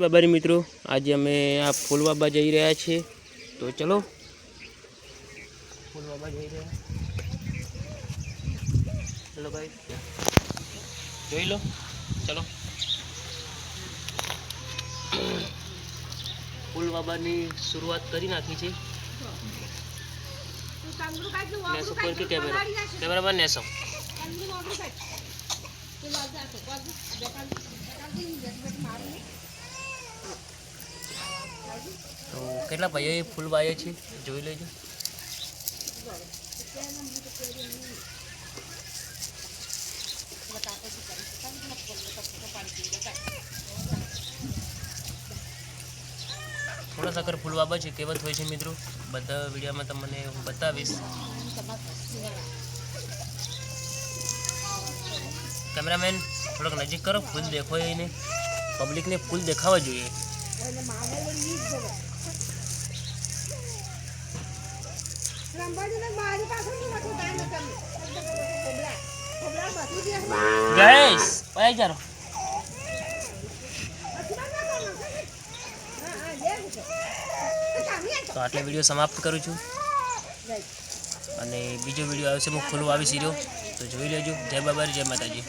બાબારી મિત્રો, આજે અમે આ ફૂલવાબા જઈ રહ્યા છીએ, તો ચલો ફૂલવાબા જઈ રહ્યા. ચલો ભાઈ જોઈ લો. ચલો ફૂલવાબાની શરૂઆત કરી નાખી છે. નેસો પર કે કેમેરામેન નેસો. તો કેટલા ભાઈઓ ફૂલ વાય છે જોઈ લેજો. થોડા સાકર ફૂલ વાબા છે કેવત હોય છે મિત્રો, બધા વિડીયોમાં તમને હું બતાવીશ. કેમેરામેન થોડોક નજીક કરો, ફૂલ દેખો એને, પબ્લિકને ફૂલ દેખાવા જોઈએ. ગાઈસ પાઈ જારો. તો આટલે વિડીયો સમાપ્ત કરું છું, અને બીજો વિડીયો આવશે હું ખોલવા આવીશ રહ્યો, તો જોઈ લેજો. જય બાબારી, જય માતાજી.